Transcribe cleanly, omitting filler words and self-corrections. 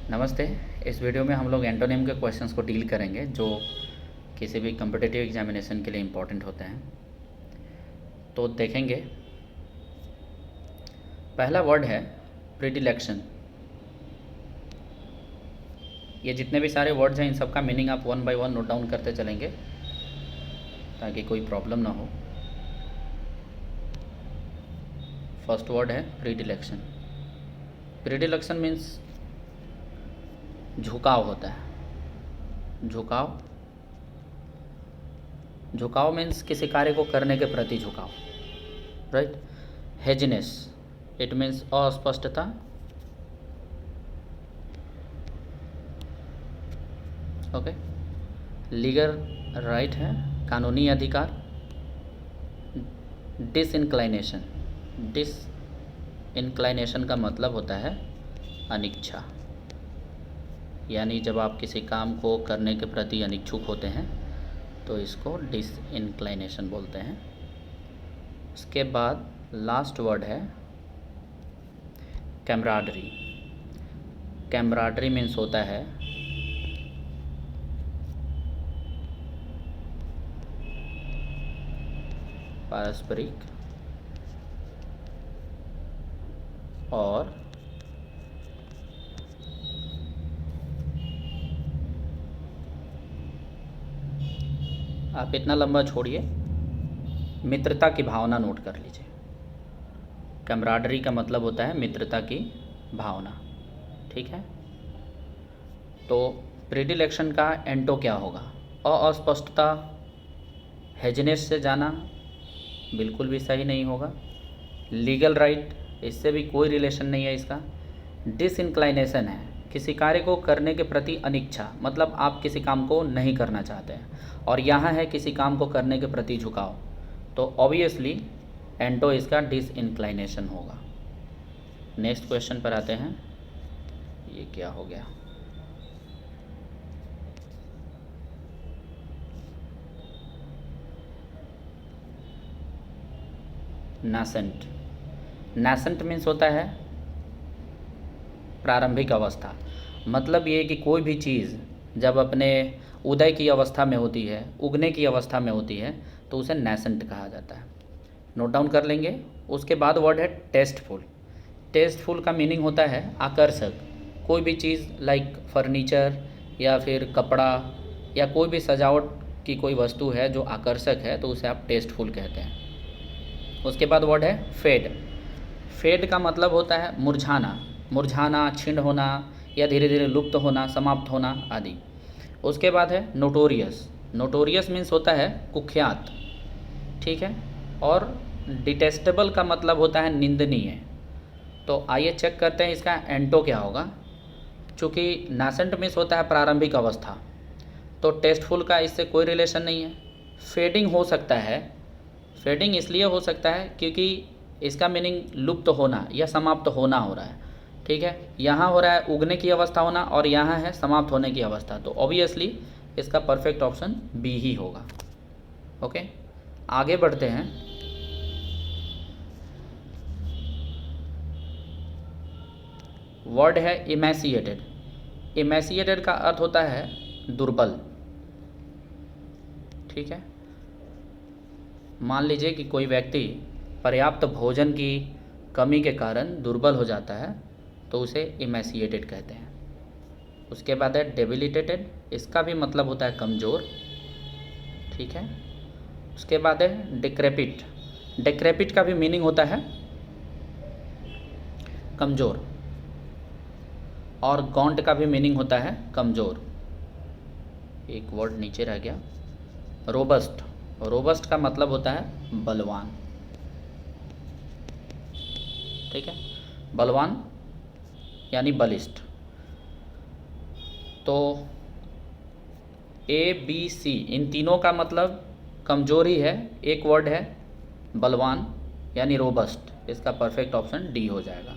नमस्ते। इस वीडियो में हम लोग एंटोनिम के क्वेश्चंस को डील करेंगे जो किसी भी कम्पिटिटिव एग्जामिनेशन के लिए इम्पोर्टेंट होते हैं। तो देखेंगे, पहला वर्ड है प्रीडिलेक्शन। ये जितने भी सारे वर्ड्स हैं इन सब का मीनिंग आप one by one note down करते चलेंगे ताकि कोई प्रॉब्लम ना हो। फर्स्ट वर्ड है प्रीडिलेक्शन। प्रीडिलेक्शन मीन्स झुकाव होता है। झुकाव मीन्स किसी कार्य को करने के प्रति झुकाव, राइट। हेजिनेस, इट मीन्स अस्पष्टता। ओके। लीगल राइट है कानूनी अधिकार। डिसइंक्लाइनेशन का मतलब होता है अनिच्छा, यानी जब आप किसी काम को करने के प्रति अनिच्छुक होते हैं तो इसको डिसइंक्लाइनेशन बोलते हैं। उसके बाद लास्ट वर्ड है कैमराडरी। कैमराडरी मीन्स होता है पारस्परिक और आप इतना लंबा छोड़िए, मित्रता की भावना नोट कर लीजिए। कैमराडरी का मतलब होता है मित्रता की भावना, ठीक है। तो प्रीडिलेक्शन का एंटो क्या होगा? अस्पष्टता, हेजिनेस से जाना बिल्कुल भी सही नहीं होगा। लीगल राइट, इससे भी कोई रिलेशन नहीं है इसका। डिसइंक्लाइनेशन है किसी कार्य को करने के प्रति अनिच्छा, मतलब आप किसी काम को नहीं करना चाहते हैं। और यहाँ है किसी काम को करने के प्रति झुकाव, तो ऑब्वियसली एंटो इसका डिसइंक्लाइनेशन होगा। नेक्स्ट क्वेश्चन पर आते हैं। ये क्या हो गया? नासेंट। नासेंट मीन्स होता है प्रारंभिक अवस्था। मतलब ये कि कोई भी चीज़ जब अपने उदय की अवस्था में होती है, उगने की अवस्था में होती है, तो उसे नैसेंट कहा जाता है। नोट डाउन कर लेंगे। उसके बाद वर्ड है टेस्टफुल। टेस्टफुल का मीनिंग होता है आकर्षक। कोई भी चीज़ लाइक फर्नीचर या फिर कपड़ा या कोई भी सजावट की कोई वस्तु है जो आकर्षक है तो उसे आप टेस्टफुल कहते हैं। उसके बाद वर्ड है फेड। फेड का मतलब होता है मुरझाना, क्षीण होना या धीरे धीरे लुप्त होना, समाप्त होना आदि। उसके बाद है नोटोरियस। नोटोरियस मीन्स होता है कुख्यात, ठीक है। और डिटेस्टेबल का मतलब होता है निंदनीय। तो आइए चेक करते हैं इसका एंटो क्या होगा। चूँकि नासेंट मीन्स होता है प्रारंभिक अवस्था, तो टेस्टफुल का इससे कोई रिलेशन नहीं है। फेडिंग हो सकता है, फेडिंग इसलिए हो सकता है क्योंकि इसका मीनिंग लुप्त होना या समाप्त होना हो रहा है, ठीक है। यहाँ हो रहा है उगने की अवस्था होना और यहाँ है समाप्त होने की अवस्था, तो ऑब्वियसली इसका परफेक्ट ऑप्शन बी ही होगा। ओके, आगे बढ़ते हैं। वर्ड है इमैसिएटेड। इमैसिएटेड का अर्थ होता है दुर्बल, ठीक है। मान लीजिए कि कोई व्यक्ति पर्याप्त भोजन की कमी के कारण दुर्बल हो जाता है तो उसे इमैसिएटेड कहते हैं। उसके बाद है डेबिलिटेटेड। इसका भी मतलब होता है कमज़ोर, ठीक है। उसके बाद है डिक्रेपिट। डिक्रेपिट का भी मीनिंग होता है कमज़ोर, और गॉन्ट का भी मीनिंग होता है कमज़ोर। एक वर्ड नीचे रह गया, रोबस्ट। रोबस्ट का मतलब होता है बलवान, ठीक है। बलवान यानी बलिष्ठ। तो ए बी सी इन तीनों का मतलब कमज़ोर ही है। एक वर्ड है बलवान यानी रोबस्ट, इसका परफेक्ट ऑप्शन डी हो जाएगा।